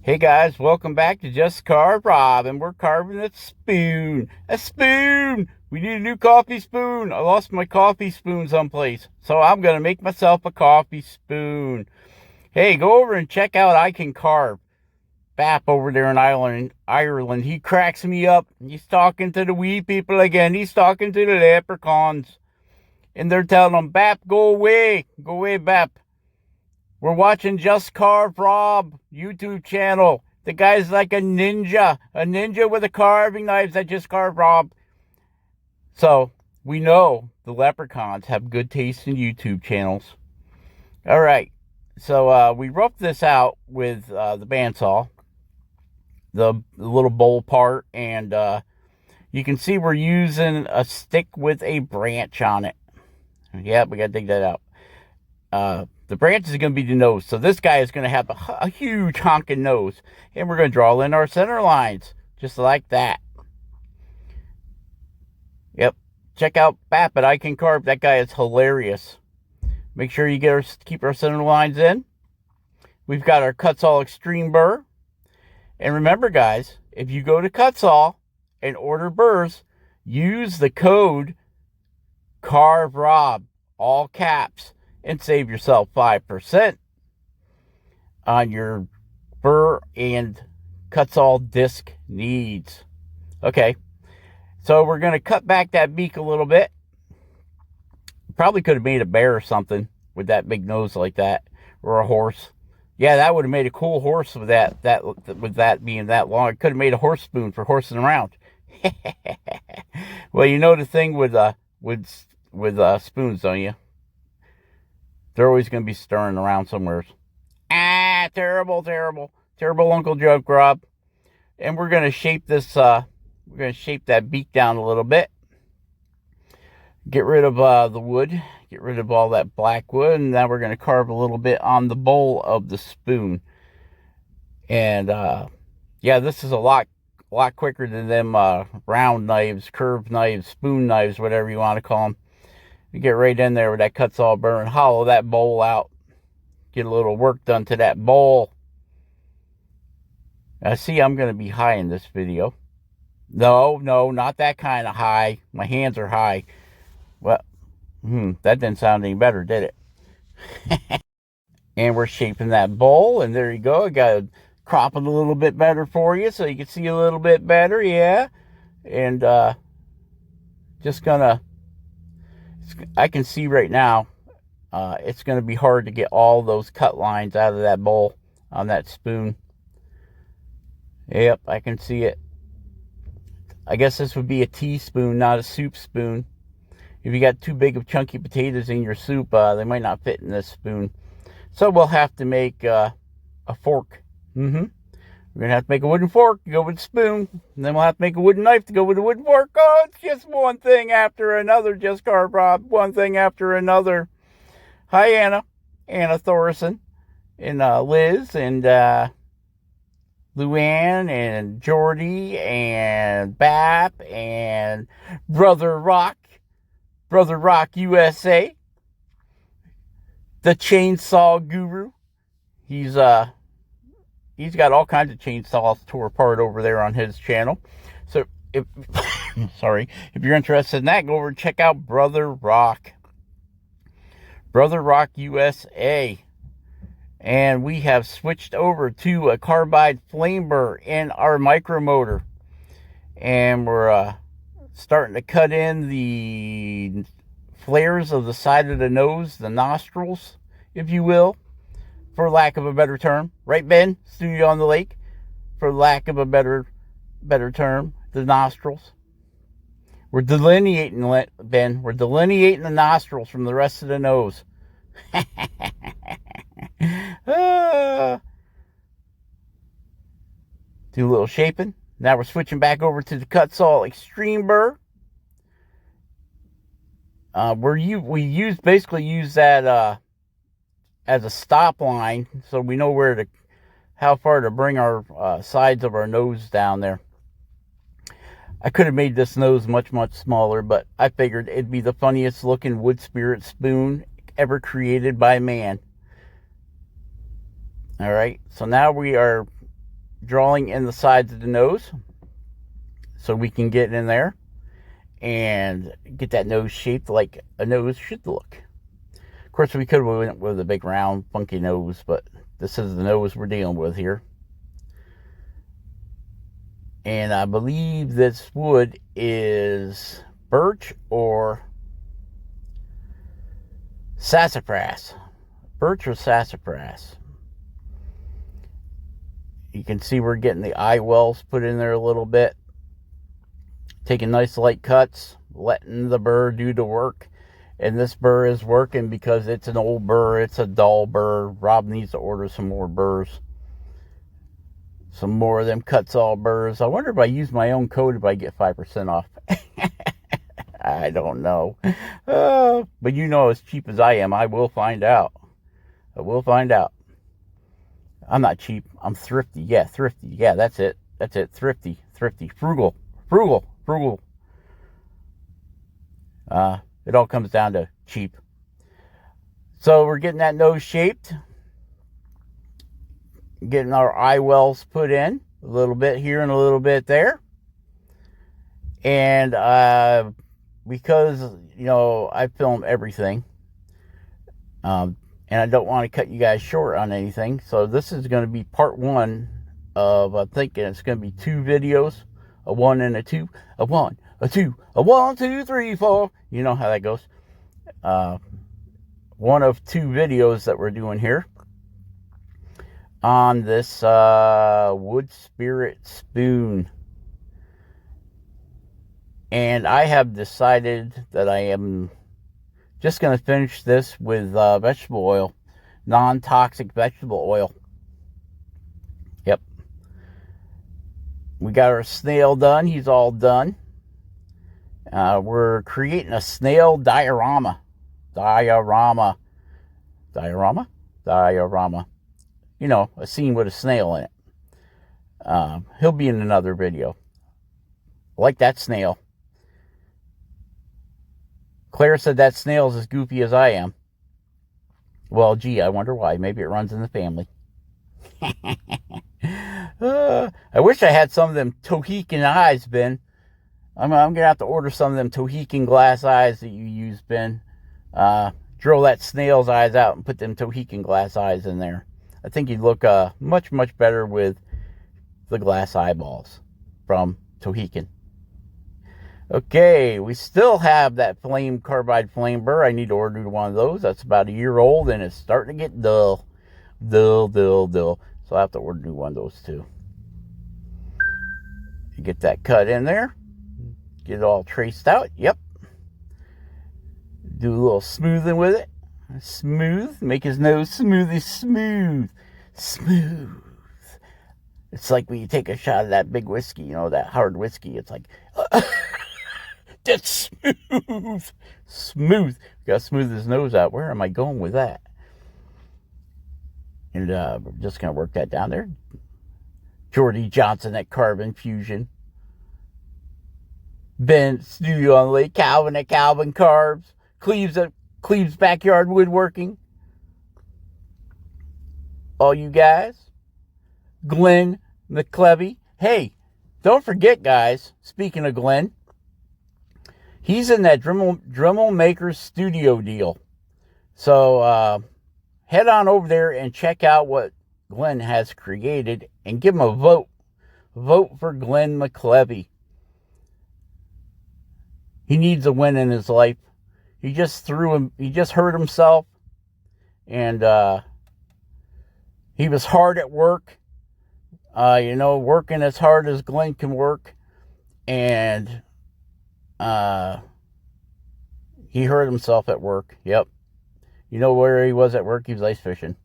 Hey guys, welcome back to Just Carve Rob, and we're carving a spoon. A spoon! We need a new coffee spoon. I lost my coffee spoon someplace, so I'm gonna make myself a coffee spoon. Hey, go over and check out I Can Carve. Bap over there in Ireland. He cracks me up. He's talking to the wee people again. He's talking to the leprechauns. And they're telling him, Bap, go away. Go away, Bap. We're watching Just Carve Rob YouTube channel. The guy's like a ninja with a carving knife that just carved Rob. So we know the leprechauns have good taste in YouTube channels. All right, so we roughed this out with the bandsaw, the little bowl part, and you can see we're using a stick with a branch on it. Yeah, we gotta dig that out. The branch is going to be the nose. So this guy is going to have a huge honking nose. And we're going to draw in our center lines. Just like that. Yep. Check out Bap at I Can Carve. That guy is hilarious. Make sure you keep our center lines in. We've got our Kutzall Extreme Burr. And remember, guys, if you go to Kutzall and order burrs, use the code CARVEROB. All caps. And save yourself 5% on your burr and Kutzall disc needs. Okay, so we're going to cut back that beak a little bit. Probably could have made a bear or something with that big nose like that, or a horse. Yeah, that would have made a cool horse with that being that long. It could have made a horse spoon for horsing around. Well, you know the thing with spoons, don't you? They're always going to be stirring around somewhere. Terrible Uncle Joke Rob. And we're going to shape this, we're going to shape that beak down a little bit. Get rid of the wood. Get rid of all that black wood. And now we're going to carve a little bit on the bowl of the spoon. And, yeah, this is a lot quicker than them round knives, curved knives, spoon knives, whatever you want to call them. You get right in there with that Kutzall burr and hollow that bowl out. Get a little work done to that bowl. Now, see, I'm going to be high in this video. No, not that kind of high. My hands are high. Well, that didn't sound any better, did it? And we're shaping that bowl, and there you go. I got to crop it a little bit better for you so you can see a little bit better, yeah. And just going to... I can see right now it's going to be hard to get all those cut lines out of that bowl on that spoon. Yep, I can see it. I guess this would be a teaspoon, not a soup spoon. If you got too big of chunky potatoes in your soup, they might not fit in this spoon. So we'll have to make a fork. We're going to have to make a wooden fork to go with the spoon. And then we'll have to make a wooden knife to go with the wooden fork. Oh, it's just one thing after another. Just Carve Rob. One thing after another. Hi, Anna. Anna Thorson. And Liz. And Luann. And Jordy. And Bap. And Brother Rock. Brother Rock USA. The Chainsaw Guru. He's got all kinds of chainsaws tore apart over there on his channel. So, if you're interested in that, go over and check out Brother Rock. Brother Rock USA. And we have switched over to a carbide flame burr in our micromotor. And we're starting to cut in the flares of the side of the nose, the nostrils, if you will. For lack of a better term. Right, Ben? Studio on the Lake. For lack of a better term. The nostrils. We're delineating, Ben. We're delineating the nostrils from the rest of the nose. Do a little shaping. Now we're switching back over to the Kutzall Extreme Burr. We basically use that as a stop line, so we know how far to bring our sides of our nose down there. I could have made this nose much smaller, but I figured it'd be the funniest looking wood spirit spoon ever created by man. All right, so now we are drawing in the sides of the nose so we can get in there and get that nose shaped like a nose should look. Of course, we could have went with a big round funky nose, but this is the nose we're dealing with here. And I believe this wood is birch or sassafras. Birch or sassafras. You can see we're getting the eye wells put in there a little bit. Taking nice light cuts, letting the burr do the work. And this burr is working because it's an old burr. It's a dull burr. Rob needs to order some more burrs. Some more of them kutzall burrs. I wonder if I use my own code if I get 5% off. I don't know. But you know, as cheap as I am, I will find out. I will find out. I'm not cheap. I'm thrifty. Yeah, thrifty. Yeah, that's it. That's it. Thrifty. Thrifty. Frugal. Frugal. Frugal. It all comes down to cheap. So we're getting that nose shaped. Getting our eye wells put in. A little bit here and a little bit there. And because, you know, I film everything. And I don't want to cut you guys short on anything. So this is going to be part one of, I'm thinking it's going to be 2 videos. A 1 and a 2. A 1, a 2, a 1, 2, 3, 4. You know how that goes. One of 2 videos that we're doing here on this wood spirit spoon. And I have decided that I am just going to finish this with vegetable oil. Non-toxic vegetable oil. Yep. We got our snail done. He's all done. We're creating a snail diorama. Diorama. You know, a scene with a snail in it. He'll be in another video. Like that snail. Claire said that snail's as goofy as I am. Well, gee, I wonder why. Maybe it runs in the family. I wish I had some of them Tohican eyes, Ben. I'm going to have to order some of them Tohican glass eyes that you use, Ben. Drill that snail's eyes out and put them Tohican glass eyes in there. I think you'd look much, much better with the glass eyeballs from Tohican. Okay, we still have that carbide flame burr. I need to order one of those. That's about a year old, and it's starting to get dull. Dull. So I have to order one of those too. You get that cut in there. Get it all traced out. Yep. Do a little smoothing with it. Smooth. Make his nose smooth. It's like when you take a shot of that big whiskey, you know, that hard whiskey. It's like, that's smooth. Got to smooth his nose out. Where am I going with that? And we're just going to work that down there. Jordy Johnson at Carve Infusion. Ben Studio on the Lake. Calvin at Calvin Carves. Cleves at Cleves Backyard Woodworking. All you guys. Glenn McClevey. Hey, don't forget, guys, speaking of Glenn, he's in that Dremel Maker's studio deal. So head on over there and check out what Glenn has created and give him a vote. Vote for Glenn McClevey. He needs a win in his life. He just hurt himself, and he was hard at work. Working as hard as Glenn can work, and he hurt himself at work. Yep. You know where he was at work? He was ice fishing.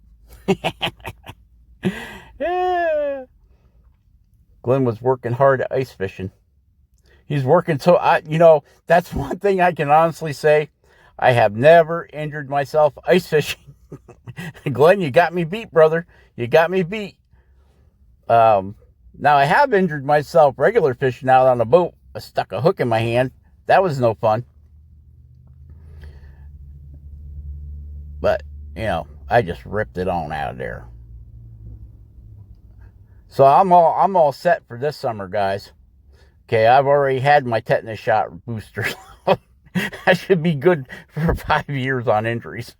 Yeah. Glenn was working hard at ice fishing. He's working so, that's one thing I can honestly say. I have never injured myself ice fishing. Glenn, you got me beat, brother. You got me beat. Now I have injured myself regular fishing out on a boat. I stuck a hook in my hand. That was no fun. But, I just ripped it on out of there. So I'm all set for this summer, guys. Okay, I've already had my tetanus shot booster. I should be good for 5 years on injuries.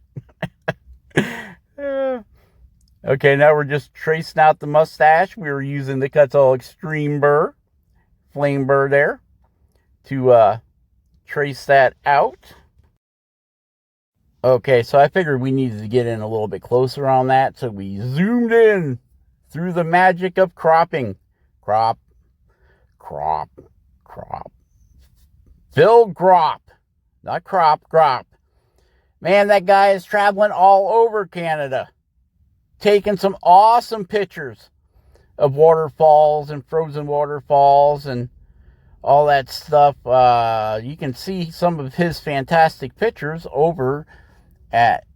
Okay, now we're just tracing out the mustache. We were using the Kutzall Extreme Burr, flame burr there, to trace that out. Okay, so I figured we needed to get in a little bit closer on that, so we zoomed in through the magic of cropping. Crop, crop, crop. Phil Grop, not crop, grop. Man, that guy is traveling all over Canada, taking some awesome pictures of waterfalls and frozen waterfalls and all that stuff. You can see some of his fantastic pictures over at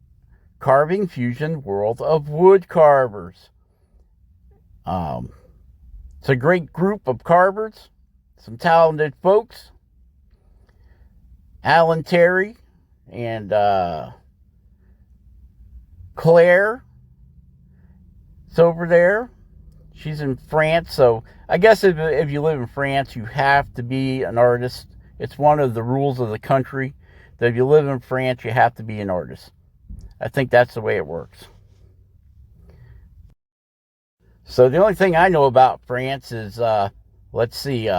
Carving Fusion World of Wood Carvers. It's a great group of carvers, some talented folks. Alan Terry and Claire is over there. She's in France, so I guess if you live in France, you have to be an artist. It's one of the rules of the country that if you live in France, you have to be an artist. I think that's the way it works. So the only thing I know about France is, let's see,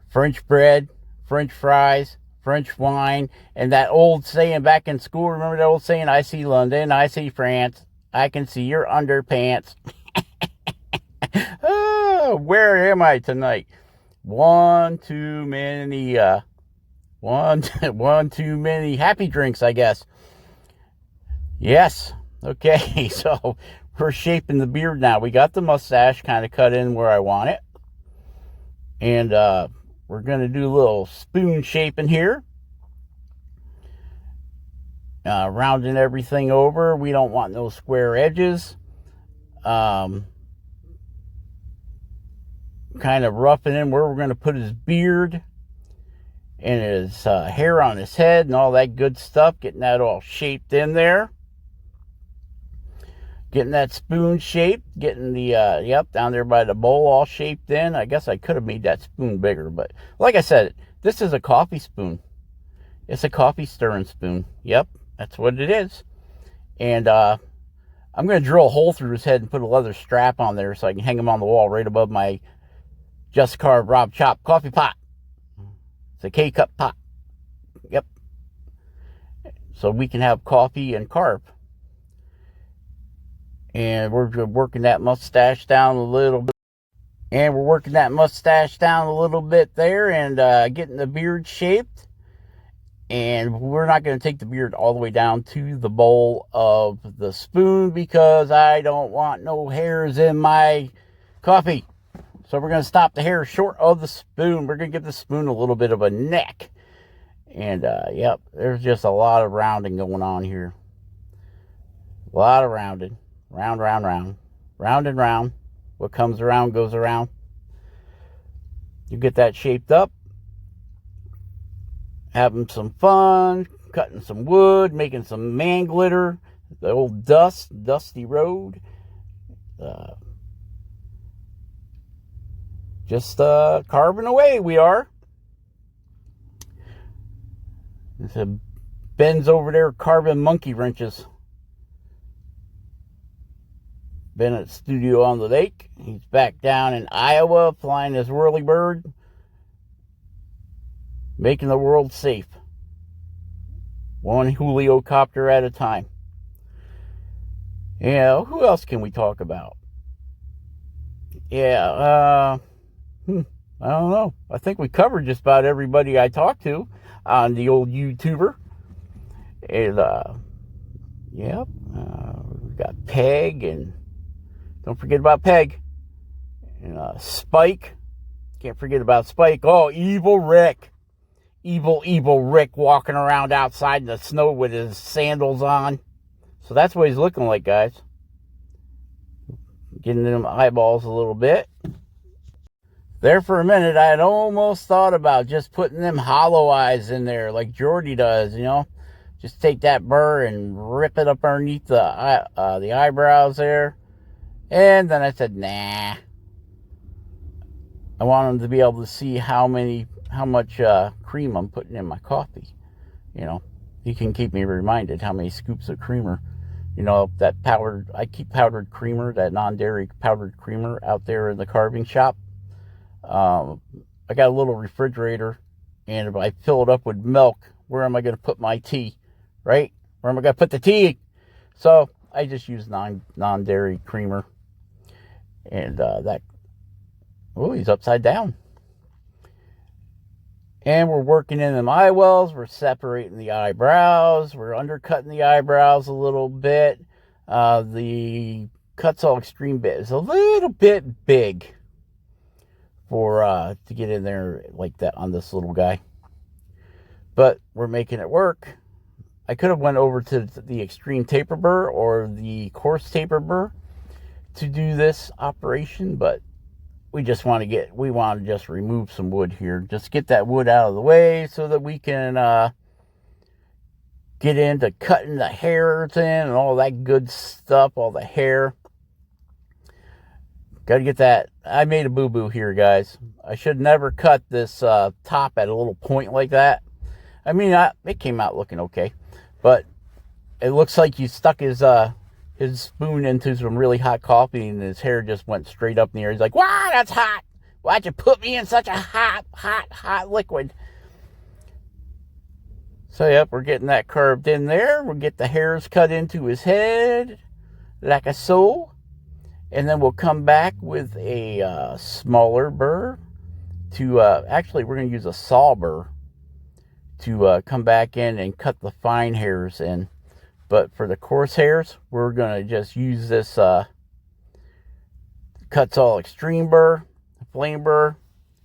French bread, French fries, French wine, and that old saying back in school. Remember that old saying, I see London, I see France, I can see your underpants. Where am I tonight? One too many happy drinks, I guess. Yes. Okay, so we're shaping the beard now. We got the mustache kind of cut in where I want it. And we're going to do a little spoon shaping here. Rounding everything over. We don't want no square edges. Kind of roughing in where we're going to put his beard and his hair on his head and all that good stuff. Getting that all shaped in there. Getting that spoon shaped. Getting the, down there by the bowl all shaped in. I guess I could have made that spoon bigger. But like I said, this is a coffee spoon. It's a coffee stirring spoon. Yep, that's what it is. And I'm going to drill a hole through his head and put a leather strap on there so I can hang him on the wall right above my Just Carve Rob Chop coffee pot. It's a K-cup pot. Yep. So we can have coffee and carve. And we're working that mustache down a little bit. And we're working that mustache down a little bit there and getting the beard shaped. And we're not going to take the beard all the way down to the bowl of the spoon because I don't want no hairs in my coffee. So we're going to stop the hair short of the spoon. We're going to give the spoon a little bit of a neck. And, yep, there's just a lot of rounding going on here. A lot of rounding. Round, round, round. Round and round. What comes around goes around. You get that shaped up. Having some fun. Cutting some wood. Making some man glitter. The old dusty road. Just carving away we are. Ben's over there carving monkey wrenches. Ben at Studio on the Lake. He's back down in Iowa flying his whirly bird. Making the world safe. One Julio copter at a time. Yeah, who else can we talk about? Yeah, I don't know. I think we covered just about everybody I talked to on the old YouTuber. And, we've got Peg and don't forget about Peg. And Spike. Can't forget about Spike. Oh, Evil Rick. Evil Rick walking around outside in the snow with his sandals on. So that's what he's looking like, guys. Getting them eyeballs a little bit. There for a minute, I had almost thought about just putting them hollow eyes in there like Jordy does, you know. Just take that burr and rip it up underneath the eyebrows there. And then I said, nah, I want them to be able to see how much cream I'm putting in my coffee. You know, you can keep me reminded how many scoops of creamer. You know, that powdered, I keep powdered creamer, that non-dairy powdered creamer out there in the carving shop. I got a little refrigerator, and if I fill it up with milk, where am I going to put my tea, right? Where am I going to put the tea? So I just use non-dairy creamer, and oh, he's upside down. And we're working in them eye wells. We're separating the eyebrows. We're undercutting the eyebrows a little bit. The kutzall extreme bit is a little bit big for to get in there like that on this little guy. But we're making it work. I could have went over to the extreme taper burr or the coarse taper burr to do this operation, but we want to just remove some wood here. Just get that wood out of the way so that we can get into cutting the hairs in and all that good stuff, all the hair. Got to get that. I made a boo-boo here, guys. I should never cut this top at a little point like that. I mean, it came out looking okay, but it looks like you stuck his spoon into some really hot coffee and his hair just went straight up in the air. He's like, wow, that's hot. Why'd you put me in such a hot liquid? So, yep, we're getting that carved in there. We'll get the hairs cut into his head like a so. And then we'll come back with a smaller burr to, actually, we're going to use a saw burr to come back in and cut the fine hairs in. But for the coarse hairs, we're going to just use this kutzall extreme burr, flame burr,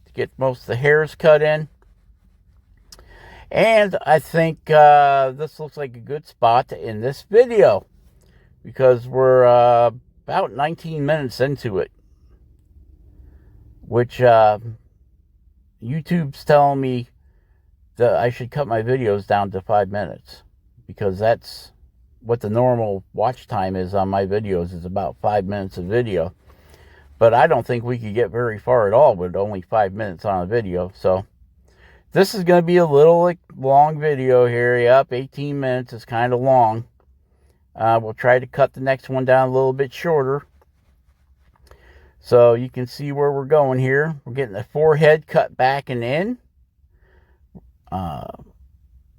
to get most of the hairs cut in. And I think this looks like a good spot to end this video, because we're about 19 minutes into it, which YouTube's telling me that I should cut my videos down to 5 minutes, because that's what the normal watch time is on my videos, is about 5 minutes of video. But I don't think we could get very far at all with only 5 minutes on a video. So this is going to be a little long video here. Yep, 18 minutes is kind of long. We'll try to cut the next one down a little bit shorter, so you can see where we're going here. We're getting the forehead cut back and in.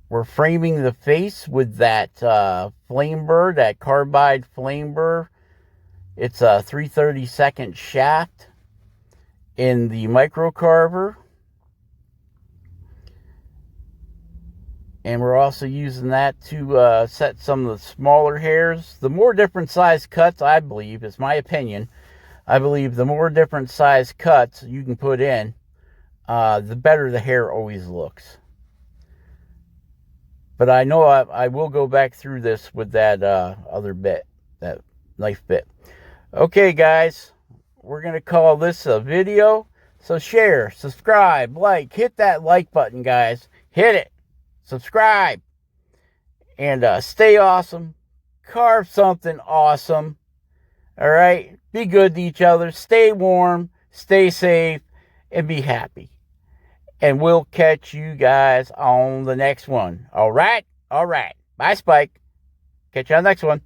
We're framing the face with that flame burr, that carbide flame burr. It's a 3/32 shaft in the micro carver. And we're also using that to set some of the smaller hairs. The more different size cuts, I believe, is my opinion, I believe the more different size cuts you can put in, the better the hair always looks. But I know I will go back through this with that other bit, that knife bit. Okay, guys, we're going to call this a video. So share, subscribe, like, hit that like button, guys. Hit it. Subscribe. And stay awesome. Carve something awesome. All right? Be good to each other. Stay warm. Stay safe. And be happy. And we'll catch you guys on the next one. All right? All right. Bye, Spike. Catch you on the next one.